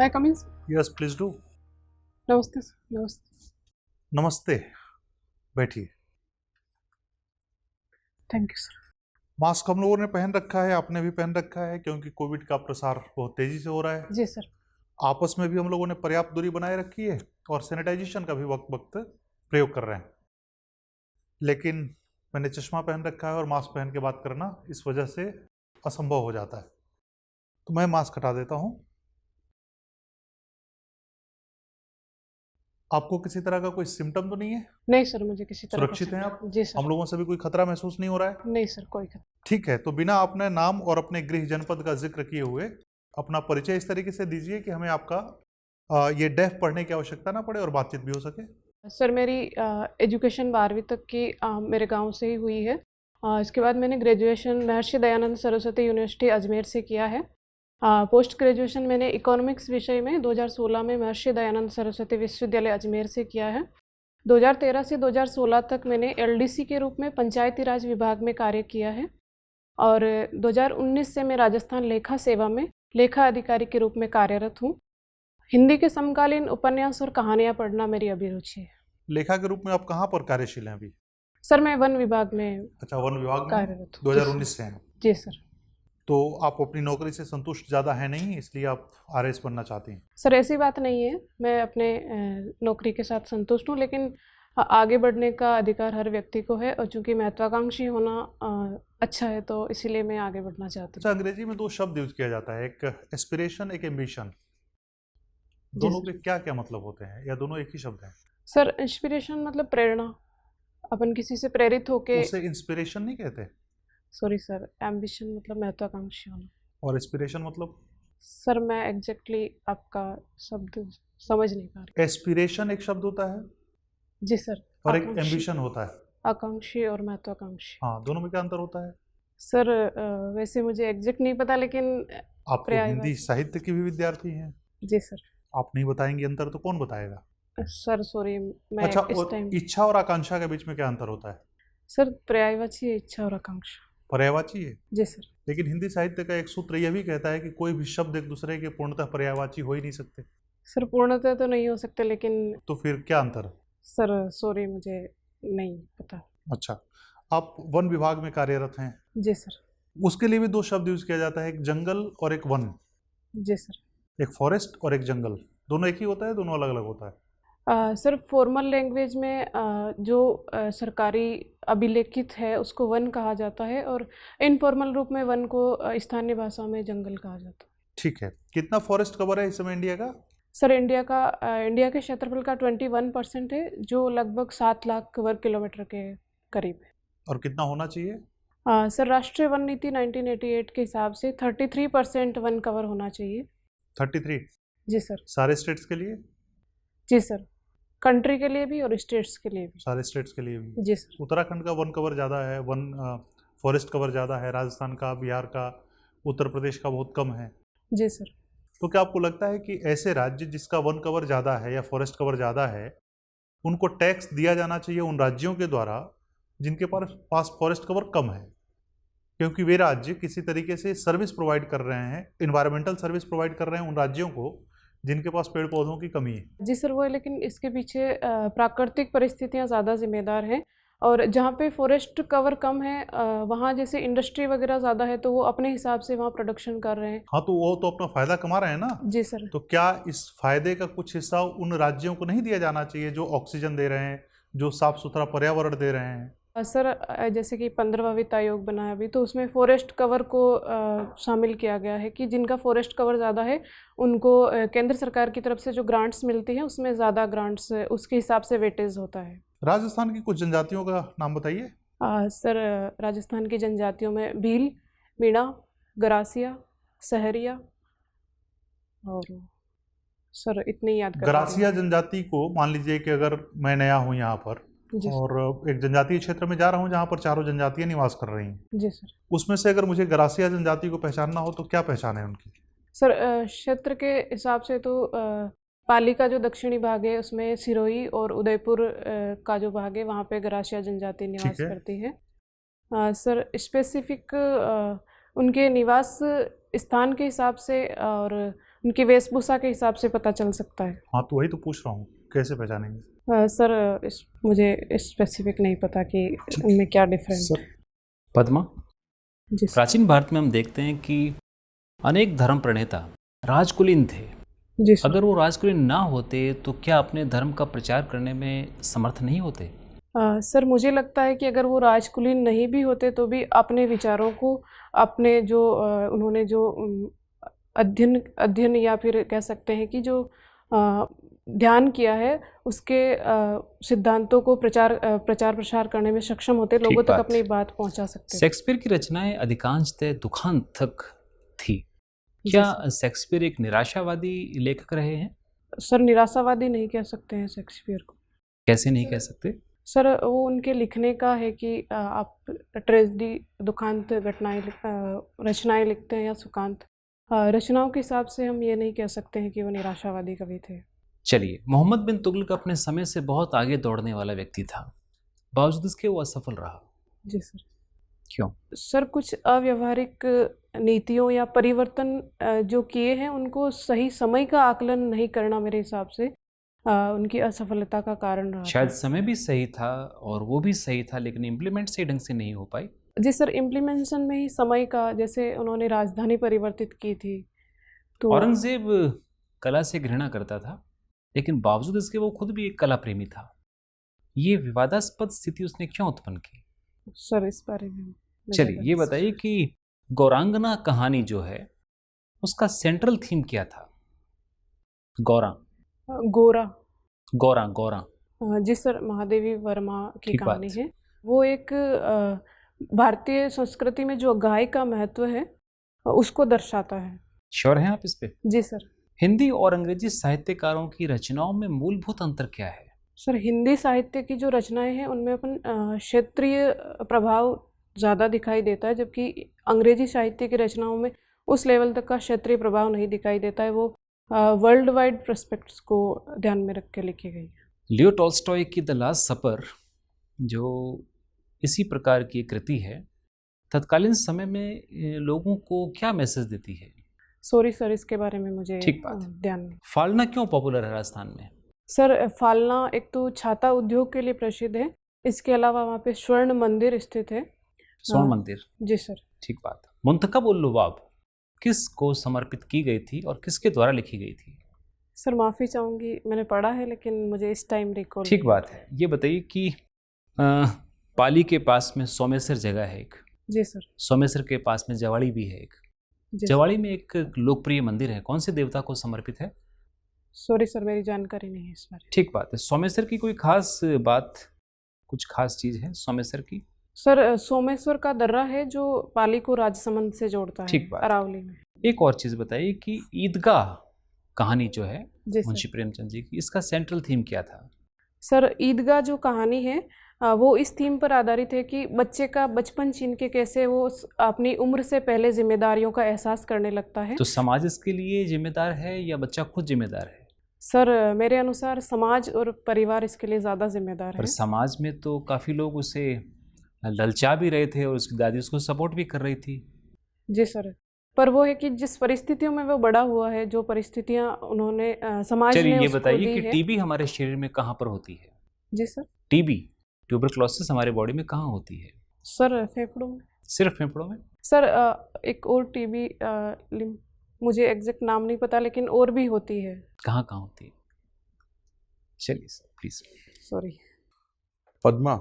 May I come in? Yes please do. नमस्ते sir. नमस्ते। नमस्ते, बैठिए। Thank you sir. मास्क हम लोगों ने पहन रखा है, आपने भी पहन रखा है, क्योंकि कोविड का प्रसार बहुत तेजी से हो रहा है। जी सर। आपस में भी हम लोगों ने पर्याप्त दूरी बनाए रखी है और सैनिटाइजेशन का भी वक्त वक्त प्रयोग कर रहे हैं। लेकिन मैंने चश्मा पहन रखा है और मास्क पहन के बात करना इस वजह से असंभव हो जाता है, तो मैं मास्क हटा देता हूँ। आपको किसी तरह का कोई सिम्टम तो नहीं है? नहीं सर, मुझे किसी तरह का सुरक्षित हैं आप? जी सर। हम लोगों से भी कोई खतरा महसूस नहीं हो रहा है? नहीं सर, कोई खतरा। ठीक है, तो बिना अपने नाम और अपने गृह जनपद का जिक्र किए हुए अपना परिचय इस तरीके से दीजिए कि हमें आपका ये डेफ पढ़ने की आवश्यकता ना पड़े और बातचीत भी हो सके। सर मेरी एजुकेशन 12वीं तक की मेरे गांव से ही हुई है। इसके बाद मैंने ग्रेजुएशन महर्षि दयानंद सरस्वती यूनिवर्सिटी अजमेर से किया है। पोस्ट ग्रेजुएशन मैंने इकोनॉमिक्स विषय में 2016 में महर्षि दयानंद सरस्वती विश्वविद्यालय अजमेर से किया है। 2013 से 2016 तक मैंने एलडीसी के रूप में पंचायती राज विभाग में कार्य किया है और 2019 से मैं राजस्थान लेखा सेवा में लेखा अधिकारी के रूप में कार्यरत हूँ। हिंदी के समकालीन उपन्यास और कहानियाँ पढ़ना मेरी अभिरुचि है। लेखा के रूप में आप कहाँ पर कार्यशील हैं अभी? सर मैं वन विभाग में अच्छा, वन विभाग में कार्यरत हूँ। 2019 से हैं। जी सर। तो आप अपनी नौकरी से संतुष्ट ज़्यादा है नहीं, इसलिए आप आरएस बनना चाहती हैं? सर ऐसी बात नहीं है, मैं अपने नौकरी के साथ संतुष्ट हूँ, लेकिन आगे बढ़ने का अधिकार हर व्यक्ति को है और चूंकि महत्वाकांक्षी होना अच्छा है तो इसीलिए मैं आगे बढ़ना चाहती हूँ। अच्छा, अंग्रेजी में दो शब्द यूज किया जाता है, एक एस्पिरेशन, एक एम्बिशन। दोनों के क्या क्या मतलब होते हैं, या दोनों एक ही शब्द हैं? सर इंस्पिरेशन मतलब प्रेरणा, अपन किसी से प्रेरित होके। उसे इंस्पिरेशन नहीं कहते? सॉरी सर, एम्बिशन मतलब महत्वाकांक्षी होना। और एस्पिरेशन मतलब? सर मैं एग्जैक्टली आपका शब्द समझ नहीं पा रही। एस्पिरेशन एक शब्द होता है जी सर। और एक एम्बिशन होता है। आकांक्षी और महत्वाकांक्षी। हाँ, दोनों में क्या अंतर होता है? सर वैसे मुझे एग्जैक्ट नहीं पता, लेकिन आप तो हिंदी साहित्य की भी विद्यार्थी हैं। जी सर। आप नहीं बताएंगे अंतर तो कौन बताएगा? सर सॉरी, मैं अच्छा, इस टाइम। इच्छा और आकांक्षा के बीच में क्या अंतर होता है? सर पर्यायवाची है इच्छा और आकांक्षा। पर्यायवाची है? जी सर। लेकिन हिंदी साहित्य का एक सूत्र यह भी कहता है कि कोई भी शब्द एक दूसरे के पूर्णतः पर्यायवाची हो ही नहीं सकते। सर पूर्णतः तो नहीं हो सकते, लेकिन तो फिर क्या अंतर है? सर सॉरी, मुझे नहीं पता। अच्छा, आप वन विभाग में कार्यरत हैं। जी सर। उसके लिए भी दो शब्द यूज किया जाता है, एक जंगल और एक वन। जी सर। एक फॉरेस्ट और एक जंगल, दोनों एक ही होता है, दोनों अलग अलग होता है? सर फॉर्मल लैंग्वेज में जो सरकारी अभिलेखित है उसको वन कहा जाता है और इनफॉर्मल रूप में वन को स्थानीय भाषा में जंगल कहा जाता है। ठीक है, कितना फॉरेस्ट कवर है इस समय इंडिया का? सर इंडिया के क्षेत्रफल का 21% है, जो लगभग 7 लाख वर्ग किलोमीटर के करीब है। और कितना होना चाहिए? सर राष्ट्रीय वन नीति 1988 के हिसाब से 33% वन कवर होना चाहिए। 33? जी सर। सारे स्टेट्स के लिए? जी सर, कंट्री के लिए भी और स्टेट्स के लिए भी। सारे स्टेट्स के लिए भी? जी सर। उत्तराखंड का वन कवर ज़्यादा है, वन फॉरेस्ट कवर ज़्यादा है, राजस्थान का, बिहार का, उत्तर प्रदेश का बहुत कम है। जी सर। तो क्या आपको लगता है कि ऐसे राज्य जिसका वन कवर ज़्यादा है या फॉरेस्ट कवर ज़्यादा है, उनको टैक्स दिया जाना चाहिए उन राज्यों के द्वारा जिनके पास फॉरेस्ट कवर कम है, क्योंकि वे राज्य किसी तरीके से सर्विस प्रोवाइड कर रहे हैं, इन्वायरमेंटल सर्विस प्रोवाइड कर रहे हैं उन राज्यों को जिनके पास पेड़ पौधों की कमी है? जी सर, वो है, लेकिन इसके पीछे प्राकृतिक परिस्थितियाँ ज़्यादा जिम्मेदार हैं और जहाँ पे फॉरेस्ट कवर कम है वहाँ जैसे इंडस्ट्री वगैरह ज़्यादा है तो वो अपने हिसाब से वहाँ प्रोडक्शन कर रहे हैं। हाँ, तो वो तो अपना फायदा कमा रहे हैं ना। जी सर। तो क्या इस फायदे का कुछ हिस्सा उन राज्यों को नहीं दिया जाना चाहिए जो ऑक्सीजन दे रहे हैं, जो साफ सुथरा पर्यावरण दे रहे हैं? सर जैसे कि 15वां वित्त आयोग बना है अभी, तो उसमें फॉरेस्ट कवर को शामिल किया गया है कि जिनका फॉरेस्ट कवर ज़्यादा है उनको केंद्र सरकार की तरफ से जो ग्रांट्स मिलती हैं उसमें ज़्यादा ग्रांट्स उसके हिसाब से वेटेज होता है। राजस्थान की कुछ जनजातियों का नाम बताइए। सर राजस्थान की जनजातियों में भील, मीणा, गरासिया, सहरिया और सर इतने याद कर। गरासिया जनजाति को मान लीजिए कि अगर मैं नया हूँ यहाँ पर और एक जनजातीय क्षेत्र में जा रहा हूँ जहाँ पर चारों जनजातियाँ निवास कर रही हैं। जी सर। उसमें से अगर मुझे गरासिया जनजाति को पहचानना हो तो क्या पहचान है उनकी? सर क्षेत्र के हिसाब से तो पाली का जो दक्षिणी भाग है उसमें सिरोही और उदयपुर का जो भाग है वहाँ पे गरासिया जनजाति निवास करती है। सर स्पेसिफिक उनके निवास स्थान के हिसाब से और उनकी वेशभूषा के हिसाब से पता चल सकता है। हाँ, तो वही तो पूछ रहा हूँ, कैसे पहचानेंगे? सर मुझे स्पेसिफिक नहीं पता कि उनमें क्या डिफरेंस है। पद्मा, जी सर। प्राचीन भारत में हम देखते हैं कि अनेक धर्म प्रणेता राजकुलीन थे। जी सर। अगर वो राजकुलीन ना होते तो क्या अपने धर्म का प्रचार करने में समर्थ नहीं होते? सर मुझे लगता है कि अगर वो राजकुलीन नहीं भी होते तो भी अपने विचारों को, अपने जो उन्होंने जो अध्ययन या फिर कह सकते हैं कि जो ध्यान किया है, उसके सिद्धांतों को प्रचार प्रसार करने में सक्षम होते, लोगों तक अपनी बात पहुंचा सकते। शेक्सपियर की रचनाएं अधिकांशतः दुखांतक थी। क्या शेक्सपियर एक निराशावादी लेखक रहे हैं? सर निराशावादी नहीं कह सकते हैं शेक्सपियर को। कैसे नहीं कह सकते? सर वो उनके लिखने का है कि आप ट्रेजेडी, दुखांत घटनाएं रचनाएं लिखते हैं या सुखांत, रचनाओं के हिसाब से हम ये नहीं कह सकते हैं कि वो निराशावादी कवि थे। चलिए, मोहम्मद बिन तुगलक अपने समय से बहुत आगे दौड़ने वाला व्यक्ति था, बावजूद इसके वो असफल रहा। जी सर। क्यों? सर कुछ अव्यवहारिक नीतियों या परिवर्तन जो किए हैं, उनको सही समय का आकलन नहीं करना मेरे हिसाब से उनकी असफलता का कारण रहा। शायद समय भी सही था और वो भी सही था, लेकिन इम्प्लीमेंट सही ढंग से नहीं हो पाई। जी सर, इम्प्लीमेंटेशन में ही समय का, जैसे उन्होंने राजधानी परिवर्तित की थी तो औरंगजेब कला से घृणा करता था, लेकिन बावजूद इसके वो खुद भी एक कला प्रेमी था। ये विवादास्पद स्थिति उसने क्यों उत्पन्न की? सर इस बारे में चलिए ये बताइए कि गौरांगना कहानी जो है उसका सेंट्रल थीम क्या था? गोरा जी सर, महादेवी वर्मा की कहानी है। वो एक भारतीय संस्कृति में जो गाय का महत्व है उसको दर्शाता है। श्योर हैं आप इस पे? जी सर। हिंदी और अंग्रेजी साहित्यकारों की रचनाओं में मूलभूत अंतर क्या है? सर हिंदी साहित्य की जो रचनाएं हैं उनमें अपन क्षेत्रीय प्रभाव ज़्यादा दिखाई देता है, जबकि अंग्रेजी साहित्य की रचनाओं में उस लेवल तक का क्षेत्रीय प्रभाव नहीं दिखाई देता है। वो वर्ल्ड वाइड पर्सपेक्ट्स को ध्यान में रख के लिखी गई है। लियो टॉल्स्टॉय की द लास्ट सपर जो इसी प्रकार की कृति है, तत्कालीन समय में लोगों को क्या मैसेज देती है? सॉरी सर, इसके बारे में मुझे ध्यान नहीं। फालना क्यों पॉपुलर है राजस्थान में? सर फालना एक तो छाता उद्योग के लिए प्रसिद्ध है, इसके अलावा वहाँ पे स्वर्ण मंदिर स्थित है। स्वर्ण मंदिर? जी सर। ठीक बात। मुंतखब उल लुबाब किस को समर्पित की गई थी और किसके द्वारा लिखी गई थी? सर माफ़ी चाहूँगी, मैंने पढ़ा है लेकिन मुझे इस टाइम रिकॉल। ठीक बात है। ये बताइए कि पाली के पास में सोमेश्वर जगह है एक। जी सर। सोमेश्वर के पास में जवाड़ी भी है एक। जवाड़ी में एक लोकप्रिय मंदिर है, कौन से देवता को समर्पित है? सॉरी सर, मेरी जानकारी नहीं है इस बारे। ठीक बात है। सोमेश्वर की कोई खास बात, कुछ खास चीज है सोमेश्वर की? सर सोमेश्वर का दर्रा है जो पाली को राजसमंद से जोड़ता है। ठीक बात। अरावली में। एक और चीज बताइए कि ईदगाह कहानी जो है मुंशी प्रेमचंद जी की, इसका सेंट्रल थीम क्या था? सर ईदगाह जो कहानी है वो इस थीम पर आधारित है कि बच्चे का बचपन छीन के कैसे वो अपनी उम्र से पहले जिम्मेदारियों का एहसास करने लगता है। तो समाज इसके लिए जिम्मेदार है या बच्चा खुद जिम्मेदार है? सर मेरे अनुसार समाज और परिवार इसके लिए ज़्यादा जिम्मेदार है। पर समाज में तो काफ़ी लोग उसे ललचा भी रहे थे और उसकी दादी उसको सपोर्ट भी कर रही थी। जी सर, पर वो है कि जिस परिस्थितियों में वो बड़ा हुआ है, जो परिस्थितियां उन्होंने समाज ने ये बताइए कि टीबी हमारे शरीर में कहाँ पर होती है? जी सर। टीबी, ट्यूबरक्लोसिस हमारे बॉडी में कहाँ होती है? सर फेफड़ों में। सिर्फ फेफड़ों में? सर एक और टीबी मुझे एग्जैक्ट नाम नहीं पता, लेकिन और भी होती है। कहाँ कहाँ होती है? चलिए सर प्लीज। सॉरी। पद्मा।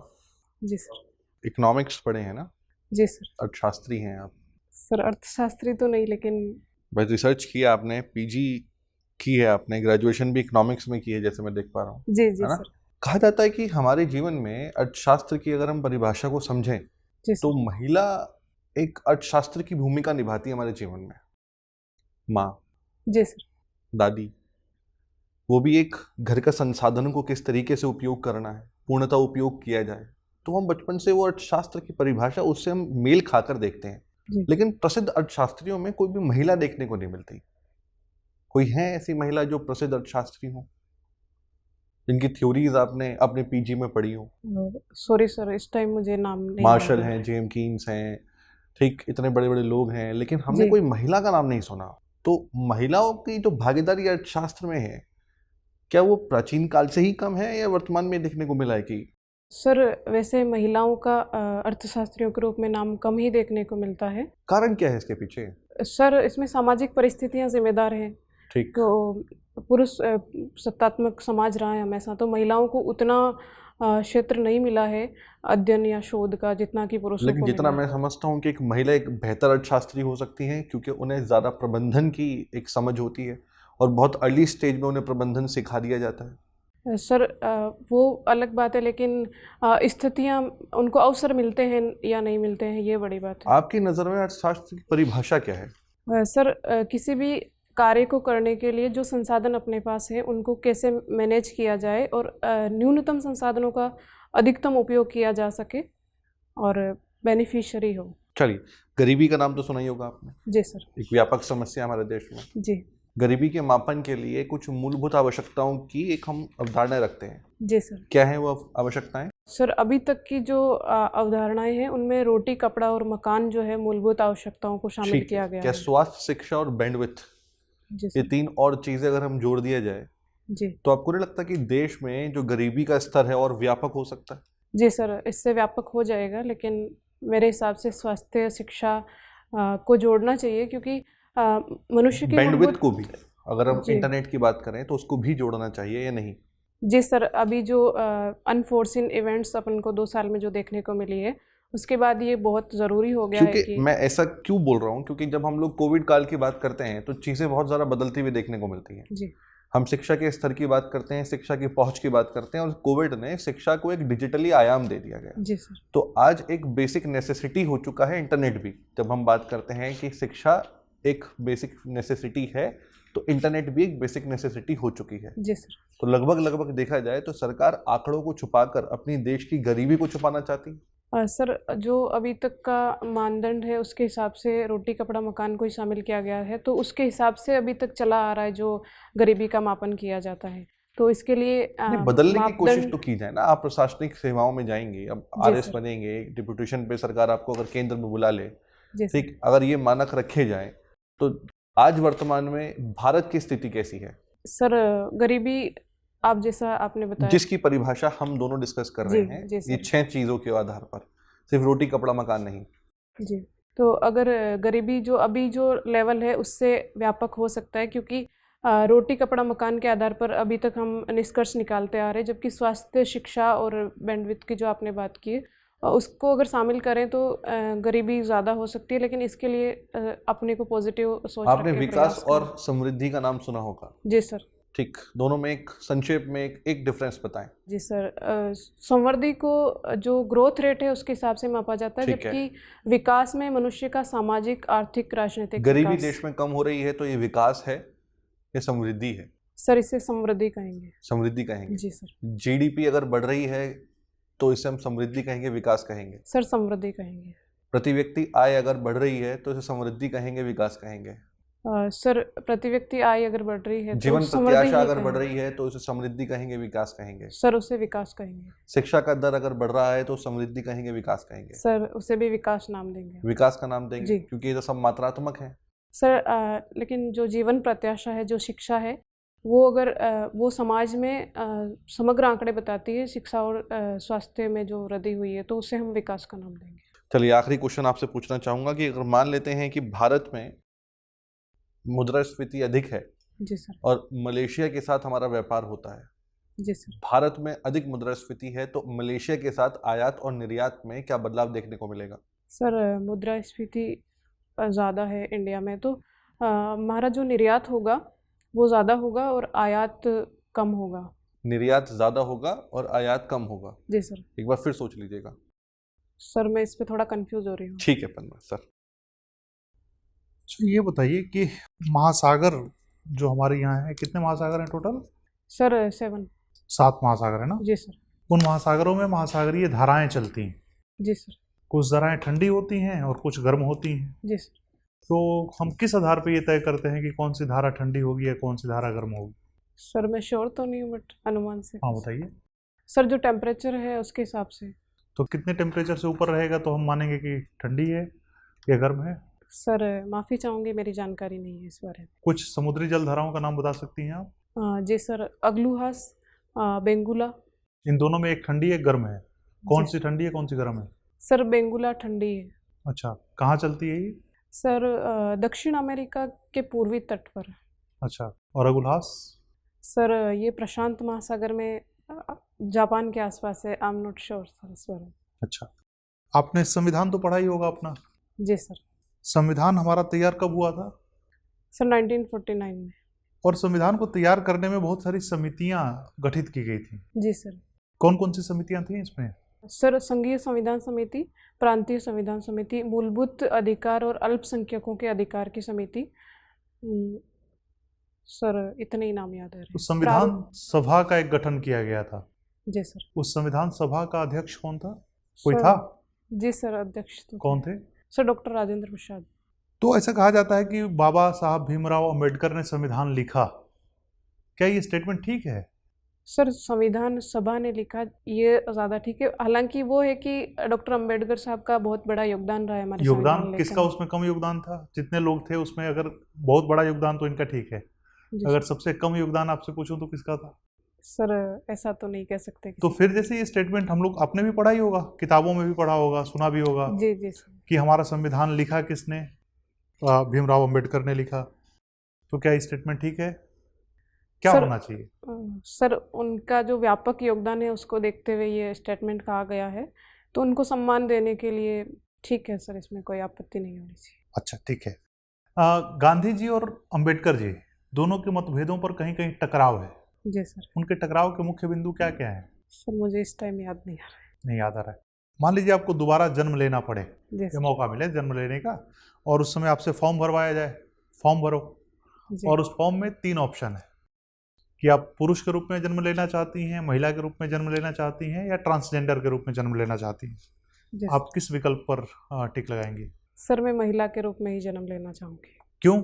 जी सर। इकोनॉमिक्स पढ़े हैं ना? जी सर। अर्थशास्त्री हैं आप? सर अर्थशास्त्री तो नहीं, लेकिन बस रिसर्च किया आपने, पीजी की है आपने, ग्रेजुएशन भी इकोनॉमिक्स में की है जैसे मैं देख पा रहा हूँ। जी जी सर। कहा जाता है कि हमारे जीवन में अर्थशास्त्र की अगर हम परिभाषा को समझें तो महिला एक अर्थशास्त्र की भूमिका निभाती है हमारे जीवन में। माँ, जी सर, दादी, वो भी एक घर का संसाधनों को किस तरीके से उपयोग करना है, पूर्णतः उपयोग किया जाए, तो हम बचपन से वो अर्थशास्त्र की परिभाषा उससे हम मेल खाकर देखते हैं। लेकिन प्रसिद्ध अर्थशास्त्रियों में कोई भी महिला देखने को नहीं मिलती। कोई है ऐसी महिला जो प्रसिद्ध अर्थशास्त्री हो, जिनकी थ्योरीज आपने अपने पीजी में पढ़ी हो? सॉरी सर, इस टाइम मुझे नाम नहीं। मार्शल हैं, जेम्स कीन्स हैं, ठीक, इतने बड़े बड़े लोग हैं, लेकिन हमने कोई महिला का नाम नहीं सुना। तो महिलाओं की जो भागीदारी अर्थशास्त्र में है, क्या वो प्राचीन काल से ही कम है या वर्तमान में देखने को मिला है कि? सर वैसे महिलाओं का अर्थशास्त्रियों के रूप में नाम कम ही देखने को मिलता है। कारण क्या है इसके पीछे? सर इसमें सामाजिक परिस्थितियां जिम्मेदार हैं। ठीक। तो पुरुष सत्तात्मक समाज रहा है हमेशा, तो महिलाओं को उतना क्षेत्र नहीं मिला है अध्ययन या शोध का जितना कि पुरुषों लेकिन को जितना मिला है। मैं समझता हूँ कि एक महिला एक बेहतर अर्थशास्त्री हो सकती है क्योंकि उन्हें ज़्यादा प्रबंधन की एक समझ होती है और बहुत अर्ली स्टेज में उन्हें प्रबंधन सिखा दिया जाता है। सर वो अलग बात है, लेकिन स्थितियां उनको अवसर मिलते हैं या नहीं मिलते हैं, ये बड़ी बात है। आपकी नज़र में अर्थशास्त्र की परिभाषा क्या है? सर किसी भी कार्य को करने के लिए जो संसाधन अपने पास है उनको कैसे मैनेज किया जाए और न्यूनतम संसाधनों का अधिकतम उपयोग किया जा सके और बेनिफिशियरी हो। चलिए, गरीबी का नाम तो सुना ही होगा आपने। जी सर। एक व्यापक समस्या हमारे देश में। जी। गरीबी के मापन के लिए कुछ मूलभूत आवश्यकताओं की एक हम अवधारणा रखते हैं। जी सर। क्या है वो आवश्यकताएं? सर अभी तक की जो अवधारणाएं हैं उनमें रोटी, कपड़ा और मकान जो है मूलभूत आवश्यकताओं को शामिल ठीक किया है। गया क्या है। स्वास्थ्य, शिक्षा और बैंडविड्थ, जी ये सर। 3 और चीजें अगर हम जोड़ दिया जाए जी। तो आपको नहीं लगता कि देश में जो गरीबी का स्तर है और व्यापक हो सकता है? जी सर, इससे व्यापक हो जाएगा, लेकिन मेरे हिसाब से स्वास्थ्य, शिक्षा को जोड़ना चाहिए, क्योंकि मनुष्य की बैंडविड्थ मूलभूत। को भी, अगर हम जी। इंटरनेट की बात करें तो उसको भी जोड़ना चाहिए या नहीं? जी सर, अभी जो अनफोर्सिन इवेंट्स अपन को 2 साल में जो देखने को मिली है, उसके बाद ये बहुत ज़रूरी हो गया है क्योंकि कि मैं ऐसा क्यों बोल रहा हूँ, क्योंकि जब हम लोग कोविड काल की बात करते हैं तो चीज़ें बहुत ज़्यादा बदलती हुई देखने को मिलती हैं। जी। हम शिक्षा के स्तर की बात करते हैं, शिक्षा की पहुंच की बात करते हैं, और कोविड ने शिक्षा को एक डिजिटली आयाम दे दिया गया। जी सर। तो आज एक बेसिक नेसेसिटी हो चुका है इंटरनेट भी। जब हम बात करते हैं कि शिक्षा एक बेसिक नेसेसिटी है, तो इंटरनेट भी एक बेसिक नेसेसिटी हो चुकी है। जी सर। तो लगभग देखा जाए तो सरकार आंकड़ों को छुपाकर अपनी देश की गरीबी को छुपाना चाहती है। सर जो अभी तक का मानदंड है उसके हिसाब से रोटी, कपड़ा, मकान को ही शामिल किया गया है, तो उसके हिसाब से अभी तक चला आ रहा है जो गरीबी का मापन किया जाता है। तो इसके लिए बदलने की कोशिश मापदंड। तो की जाए ना। आप प्रशासनिक सेवाओं में जाएंगे, अब जी आरएस सर। बनेंगे, डिप्यूटेशन पे सरकार आपको अगर केंद्र में बुला ले, जी सर। ठीक, अगर ये मानक रखे जाए तो आज वर्तमान में भारत की स्थिति कैसी है? सर गरीबी, आप जैसा आपने बताया, जिसकी परिभाषा हम दोनों डिस्कस कर रहे जी, हैं, जी ये सर। 6 चीजों के आधार पर, सिर्फ रोटी, कपड़ा, मकान नहीं। जी, तो अगर गरीबी जो अभी जो लेवल है उससे व्यापक हो सकता है, क्योंकि रोटी, कपड़ा, मकान के आधार पर अभी तक हम निष्कर्ष निकालते आ रहे हैं, जबकि स्वास्थ्य, शिक्षा और बैंडविड्थ की जो आपने बात की है उसको अगर शामिल करें तो गरीबी ज़्यादा हो सकती है, लेकिन इसके लिए अपने को पॉजिटिव सोच रख आपने के विकास प्रयास और करें। समृद्धि का नाम सुना होगा। जी सर। ठीक, दोनों में एक संक्षेप में एक डिफरेंस बताएं। जी सर, समृद्धि को जो ग्रोथ रेट है उसके हिसाब से मापा जाता है, ठीक है। जबकि विकास में मनुष्य का सामाजिक, आर्थिक, राजनीतिक गरीबी विकास। देश में कम हो रही है तो ये विकास है या समृद्धि है? सर इसे समृद्धि कहेंगे। समृद्धि कहेंगे। जी सर। जीडीपी अगर बढ़ रही है तो इसे हम समृद्धि कहेंगे, विकास कहेंगे? सर समृद्धि कहेंगे। प्रति व्यक्ति आय अगर बढ़ रही है तो इसे समृद्धि कहेंगे, विकास कहेंगे? सर प्रति व्यक्ति आय अगर बढ़ रही है तो जीवन समृद्धि प्रत्याशा ही अगर बढ़ कहेंगे। रही है तो उसे समृद्धि कहेंगे, विकास कहेंगे? सर उसे विकास कहेंगे। शिक्षा का दर अगर बढ़ रहा है तो समृद्धि कहेंगे, विकास कहेंगे? सर उसे भी विकास नाम देंगे। विकास का नाम देंगे जी। क्योंकि ये तो सब मात्रात्मक है। सर लेकिन जो जीवन प्रत्याशा है, जो शिक्षा है, वो अगर वो समाज में समग्र आंकड़े बताती है, शिक्षा और स्वास्थ्य में जो वृद्धि हुई है, तो उसे हम विकास का नाम देंगे। चलिए, आखिरी क्वेश्चन आपसे पूछना चाहूंगा कि अगर मान लेते हैं कि भारत में मुद्रास्फीति अधिक है जी सर। और मलेशिया के साथ हमारा व्यापार होता है, जी सर। भारत में अधिक मुद्रास्फीति है तो मलेशिया के साथ आयात और निर्यात में क्या बदलाव देखने को मिलेगा? सर मुद्रास्फीति ज़्यादा है इंडिया में, तो हमारा जो निर्यात होगा वो ज़्यादा होगा और आयात कम होगा। निर्यात ज्यादा होगा और आयात कम होगा? जी सर। एक बार फिर सोच लीजिएगा। सर मैं इस पे थोड़ा कंफ्यूज हो रही हूँ। ठीक है पन्ना सर। अच्छा, ये बताइए कि महासागर जो हमारे यहाँ है, कितने महासागर हैं टोटल? सर 7। 7 महासागर है ना। जी सर। उन महासागरों में महासागरीय धाराएं चलती हैं। जी सर। कुछ धाराएं ठंडी होती हैं और कुछ गर्म होती हैं। जी सर। तो हम किस आधार पे ये तय करते हैं कि कौन सी धारा ठंडी होगी या कौन सी धारा गर्म होगी? सर मैं श्योर तो नहीं हूँ, बट अनुमान से। हाँ बताइए। सर जो टेम्परेचर है उसके हिसाब से। तो कितने टेम्परेचर से ऊपर रहेगा तो हम मानेंगे कि ठंडी है या गर्म है? सर माफ़ी चाहूँगी, मेरी जानकारी नहीं है इस बारे में। कुछ समुद्री जलधाराओं का नाम बता सकती हैं आप? जी सर, अग्लुहास, बेंगुला। इन दोनों में एक ठंडी एक गर्म है, कौन जी सी ठंडी है कौन सी गर्म है? सर, बेंगुला ठंडी है। अच्छा, कहाँ चलती है ये? सर दक्षिण अमेरिका के पूर्वी तट पर। अच्छा, और अगुलहास? सर ये प्रशांत महासागर में जापान के आसपास है। I am not sure sir इस बारे में। अच्छा, आपने संविधान तो पढ़ा ही होगा अपना। जी सर। संविधान हमारा तैयार कब हुआ था? सर 1949 में। और संविधान को तैयार करने में बहुत सारी समितियां गठित की गई थी। जी सर। कौन कौन सी समितियां थी इसमें? सर संघीय संविधान समिति, प्रांतीय संविधान समिति, मूलभूत अधिकार और अल्पसंख्यकों के अधिकार की समिति। सर इतने ही नाम याद आ रहे हैं। उस संविधान सभा का एक गठन किया गया था। जी सर। उस संविधान सभा का अध्यक्ष कौन था? कोई सर, था? जी सर, अध्यक्ष तो कौन थे? Sir doctor Rajendra Prasad. तो ऐसा कहा जाता है कि बाबा साहब भीमराव अंबेडकर ने संविधान लिखा, क्या ये स्टेटमेंट ठीक है? सर संविधान सभा ने लिखा, ये ज़्यादा ठीक है। हालांकि वो है कि डॉक्टर अंबेडकर साहब का बहुत बड़ा योगदान रहा है हमारे योगदान संविधान किसका लेखन उसमें कम योगदान था? जितने लोग थे उसमें अगर बहुत बड़ा योगदान तो इनका ठीक है, में। जी अगर सबसे कम योगदान आपसे पूछूं तो किसका था? सर ऐसा तो नहीं कह सकते तो किसी फिर जैसे ये स्टेटमेंट हम लोग आपने भी पढ़ा ही होगा, किताबों में भी पढ़ा होगा, सुना भी होगा जी जी सर। कि हमारा संविधान लिखा किसने? भीमराव अंबेडकर ने लिखा। तो क्या ये स्टेटमेंट ठीक है? क्या सर, होना चाहिए? सर उनका जो व्यापक योगदान है उसको देखते हुए ये स्टेटमेंट कहा गया है, तो उनको सम्मान देने के लिए ठीक है सर, इसमें कोई आपत्ति नहीं होनी चाहिए। अच्छा ठीक है। गांधी जी और अंबेडकर जी दोनों के मतभेदों पर कहीं कहीं टकराव है, जी सर। उनके टकराव के मुख्य बिंदु क्या क्या है? सर मुझे इस टाइम याद नहीं आ रहा नहीं याद आ रहा है। मान लीजिए आपको दोबारा जन्म लेना पड़े, है। जी ये सर। मौका मिले जन्म लेने का, और उस समय आपसे फॉर्म भरवाया जाए, फॉर्म भरो, जी और उस फॉर्म में 3 ऑप्शन है कि आप पुरुष के रूप में जन्म लेना चाहती हैं, महिला के रूप में जन्म लेना चाहती हैं, या ट्रांसजेंडर के रूप में जन्म लेना चाहती हैं। जी आप किस विकल्प पर टिक लगाएंगी? सर मैं महिला के रूप में ही जन्म लेना चाहूँगी। क्यों?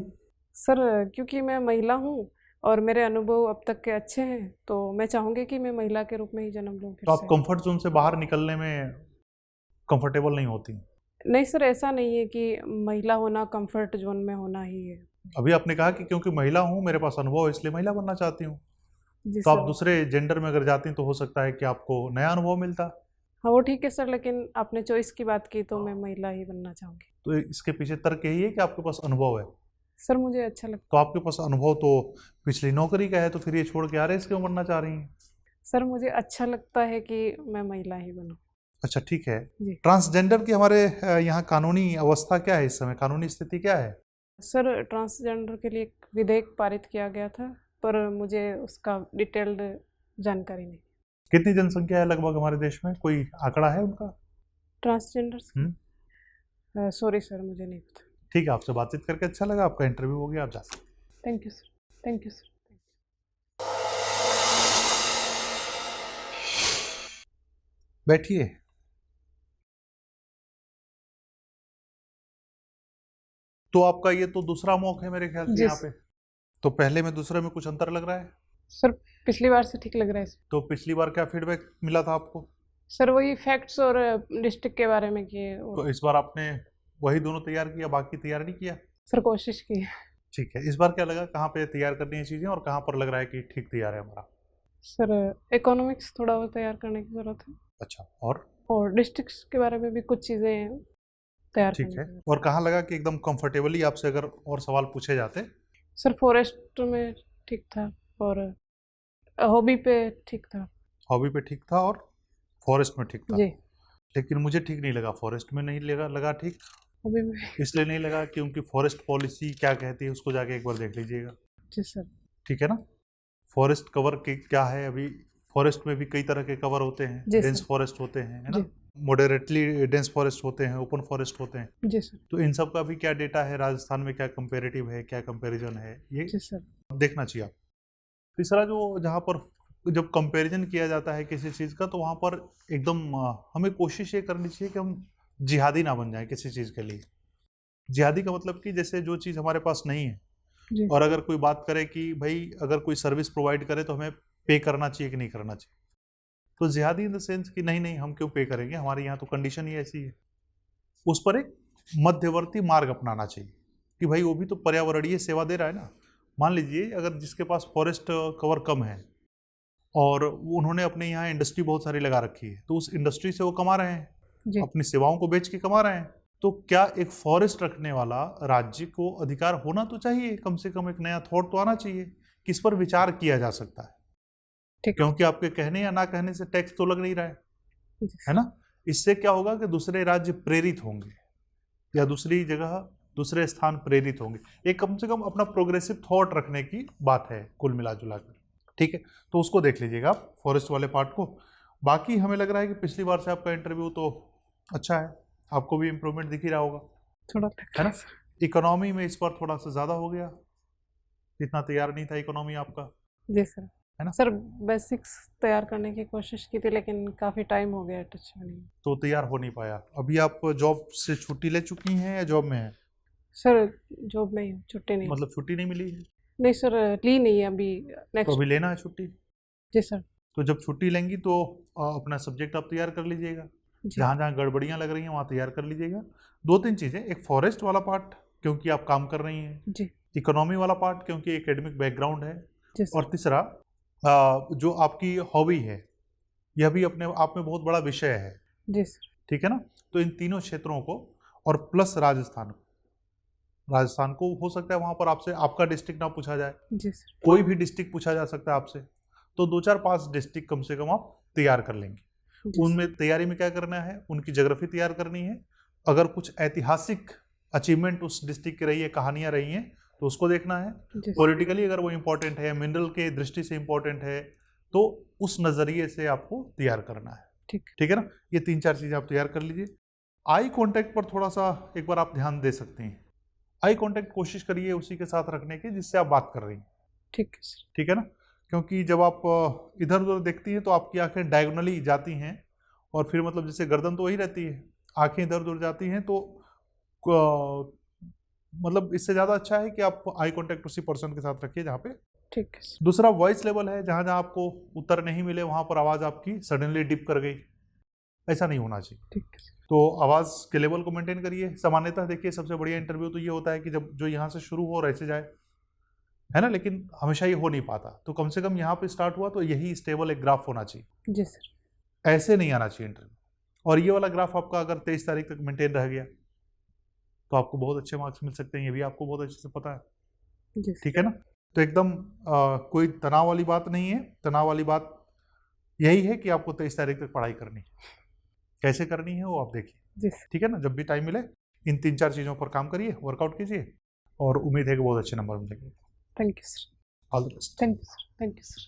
सर क्योंकि मैं महिला हूँ और मेरे अनुभव अब तक के अच्छे हैं, तो मैं चाहूँगी कि मैं महिला के रूप में ही जन्म लूँ तो फिर आप से। कंफर्ट जोन से बाहर निकलने में कंफर्टेबल नहीं होती? नहीं सर, ऐसा नहीं है कि महिला होना कंफर्ट जोन में होना ही है। अभी आपने कहा कि क्योंकि महिला हूँ, मेरे पास अनुभव है, इसलिए महिला बनना चाहती हूँ। जी तो आप सर। दूसरे जेंडर में अगर जाती तो हो सकता है कि आपको नया अनुभव मिलता। हाँ वो ठीक है सर, लेकिन आपने चॉइस की बात की तो मैं महिला ही बनना चाहूँगी। तो इसके पीछे तर्क यही है कि आपके पास अनुभव है। सर मुझे अच्छा लगता तो आपके पास अनुभव तो पिछली नौकरी का है, तो फिर ये छोड़ के आरएस क्यों बनना चाह रही हैं? सर मुझे अच्छा लगता है कि मैं महिला ही बनूँ। अच्छा ठीक है। जी। ट्रांसजेंडर की हमारे यहाँ कानूनी अवस्था क्या है इस समय, कानूनी स्थिति क्या है? सर ट्रांसजेंडर के लिए एक विधेयक पारित किया गया था, पर मुझे उसका डिटेल्ड जानकारी नहीं। कितनी जनसंख्या है लगभग हमारे देश में, कोई आंकड़ा है उनका? ट्रांसजेंडर सॉरी सर, मुझे नहीं पता। ठीक है, आपसे बातचीत करके अच्छा लगा, आपका इंटरव्यू हो गया, आप जा सकते हैं। Thank you sir. Thank you sir. बैठिए। तो आपका ये तो दूसरा मौका है मेरे ख्याल से जी यहाँ पे। तो पहले में दूसरे में कुछ अंतर लग रहा है? सर पिछली बार से ठीक लग रहा है सर। तो पिछली बार क्या फीडबैक मिला था आपको? सर वही फैक्ट्स और डिस्ट्रिक्ट के बारे में किए, और तो इस बार आपने वही दोनों तैयार किया, बाकी तैयार नहीं किया? सर कोशिश की है। ठीक है, इस बार क्या लगा, कहाँ पे तैयार करनी है चीज़ें और कहाँ पर लग रहा है कि ठीक तैयार है हमारा? सर इकोनॉमिक्स थोड़ा और तैयार करने की ज़रूरत है, अच्छा, और डिस्ट्रिक्ट्स के बारे में भी कुछ चीज़ें तैयार ठीक करने है। की ज़रूरत और कहाँ लगा कि एकदम कंफर्टेबली आपसे अगर और सवाल पूछे जाते? है। सर फॉरेस्ट में ठीक था, और हॉबी पे ठीक था। हॉबी पे ठीक था और फॉरेस्ट में ठीक था। जी। लेकिन मुझे ठीक नहीं लगा, फॉरेस्ट में नहीं लगा ठीक। हॉबी में। इसलिए नहीं लगा क्योंकि फॉरेस्ट पॉलिसी क्या कहती है उसको जाके एक बार देख लीजिएगा। जी सर। ठीक है ना? फॉरेस्ट कवर के क्या है, अभी फॉरेस्ट में भी कई तरह के कवर होते हैं, जी डेंस सर। फॉरेस्ट होते हैं, है ना, जी। मॉडरेटली डेंस फॉरेस्ट होते हैं, ओपन फॉरेस्ट होते हैं। जी सर। तो इन सब का भी क्या डेटा है, राजस्थान में क्या कंपेरेटिव है, क्या कंपैरिजन है, ये जी सर। देखना चाहिए आप। तीसरा जो जहाँ पर जब कंपैरिजन किया जाता है किसी चीज़ का, तो वहाँ पर एकदम हमें कोशिश ये करनी चाहिए कि हम जिहादी ना बन जाए किसी चीज़ के लिए। जिहादी का मतलब कि जैसे जो चीज़ हमारे पास नहीं है, जी। और अगर कोई बात करे कि भाई अगर कोई सर्विस प्रोवाइड करे तो हमें पे करना चाहिए कि नहीं करना चाहिए, तो जिहादी इन द सेंस कि नहीं नहीं हम क्यों पे करेंगे, हमारे यहाँ तो कंडीशन ही ऐसी है, उस पर एक मध्यवर्ती मार्ग अपनाना चाहिए कि भाई वो भी तो पर्यावरणीय सेवा दे रहा है ना। मान लीजिए अगर जिसके पास फॉरेस्ट कवर कम है और उन्होंने अपने यहाँ इंडस्ट्री बहुत सारी लगा रखी है, तो उस इंडस्ट्री से वो कमा रहे हैं, जी अपनी सेवाओं को बेच के कमा रहे हैं, तो क्या एक फॉरेस्ट रखने वाला राज्य को अधिकार होना तो चाहिए, कम से कम एक नया थॉट तो आना चाहिए कि इस पर विचार किया जा सकता है। ठीक क्योंकि आपके कहने या ना कहने से टैक्स तो लग नहीं रहा है ना। इससे क्या होगा कि दूसरे राज्य प्रेरित होंगे या दूसरी जगह दूसरे स्थान प्रेरित होंगे। एक कम से कम अपना प्रोग्रेसिव थॉट रखने की बात है कुल मिला जुला कर। ठीक है, तो उसको देख लीजिएगा आप फॉरेस्ट वाले पार्ट को। बाकी हमें लग रहा है कि पिछली बार से आपका इंटरव्यू तो अच्छा है, आपको भी इम्प्रूवमेंट दिख ही रहा होगा, थोड़ा है ना। इकोनॉमी में इस बार थोड़ा सा ज़्यादा हो गया, इतना तैयार नहीं था इकोनॉमी आपका, जी सर। है ना। सर बेसिक्स तैयार करने की कोशिश की थी लेकिन काफ़ी टाइम हो गया टच में नहीं। तो तैयार हो नहीं पाया। अभी आप जॉब से छुट्टी ले चुकी हैं या जॉब में हैं? सर जॉब में ही हूँ, छुट्टी नहीं। मतलब छुट्टी नहीं मिली है? नहीं सर, ली नहीं है अभी, तो नेक्स्ट। अभी लेना है छुट्टी। जी सर। तो जब छुट्टी लेंगी तो अपना सब्जेक्ट आप तैयार कर लीजिएगा, जी जहाँ जहाँ गड़बड़ियाँ लग रही हैं वहाँ तैयार कर लीजिएगा। 2-3 चीज़ें, एक फॉरेस्ट वाला पार्ट क्योंकि आप काम कर रही हैं, जी इकोनॉमी वाला पार्ट क्योंकि एकेडमिक बैकग्राउंड है, जी सर। और तीसरा जो आपकी हॉबी है यह भी अपने आप में बहुत बड़ा विषय है। जी सर। ठीक है ना। तो इन तीनों क्षेत्रों को और प्लस राजस्थान को हो सकता है वहाँ पर आपसे आपका डिस्ट्रिक्ट ना पूछा जाए, जी सर। कोई भी डिस्ट्रिक्ट पूछा जा सकता है आपसे, तो 2-4-5 डिस्ट्रिक्ट कम से कम आप तैयार कर लेंगे। जी उनमें तैयारी में क्या करना है, उनकी ज्योग्राफी तैयार करनी है। अगर कुछ ऐतिहासिक अचीवमेंट उस डिस्ट्रिक्ट की रही है, कहानियां रही हैं, तो उसको देखना है। जी सर। पॉलिटिकली अगर वो इम्पोर्टेंट है, मिनरल के दृष्टि से इम्पोर्टेंट है, तो उस नज़रिए से आपको तैयार करना है। ठीक है ना। ये 3-4 चीज़ें आप तैयार कर लीजिए। आई कांटेक्ट पर थोड़ा सा एक बार आप ध्यान दे सकते हैं। आई कांटेक्ट कोशिश करिए उसी के साथ रखने की जिससे आप बात कर रही हैं। ठीक है सर। ठीक है ना। क्योंकि जब आप इधर उधर देखती हैं तो आपकी आंखें डायगोनली जाती हैं, और फिर मतलब जैसे गर्दन तो वही रहती है, आंखें इधर उधर जाती हैं, तो मतलब इससे ज़्यादा अच्छा है कि आप आई कांटेक्ट उसी पर्सन के साथ रखिए जहाँ पे। ठीक है सर। दूसरा वॉइस लेवल है, जहाँ जहाँ आपको उत्तर नहीं मिले वहाँ पर आवाज़ आपकी सडनली डिप कर गई, ऐसा नहीं होना चाहिए। ठीक है सर। तो आवाज़ के लेवल को मेंटेन करिए। सामान्यतः देखिए सबसे बढ़िया इंटरव्यू तो ये होता है कि जब जो यहाँ से शुरू हो और ऐसे जाए, है ना, लेकिन हमेशा ये हो नहीं पाता। तो कम से कम यहाँ पे स्टार्ट हुआ तो यही स्टेबल एक ग्राफ होना चाहिए, जी सर। ऐसे नहीं आना चाहिए इंटरव्यू। और ये वाला ग्राफ आपका अगर 23 तारीख तक मेंटेन रह गया तो आपको बहुत अच्छे मार्क्स मिल सकते हैं, ये भी आपको बहुत अच्छे से पता है। जी सर। ठीक है ना। तो एकदम कोई तनाव वाली बात नहीं है। तनाव वाली बात यही है कि आपको 23 तारीख तक पढ़ाई करनी है, कैसे करनी है वो आप देखिए। जी सर। ठीक है ना। जब भी टाइम मिले इन 3-4 चीज़ों पर काम करिए, वर्कआउट कीजिए, और उम्मीद है कि बहुत अच्छे नंबर मिलेंगे। Thank you sir. All the best. Thank you sir. Thank you sir.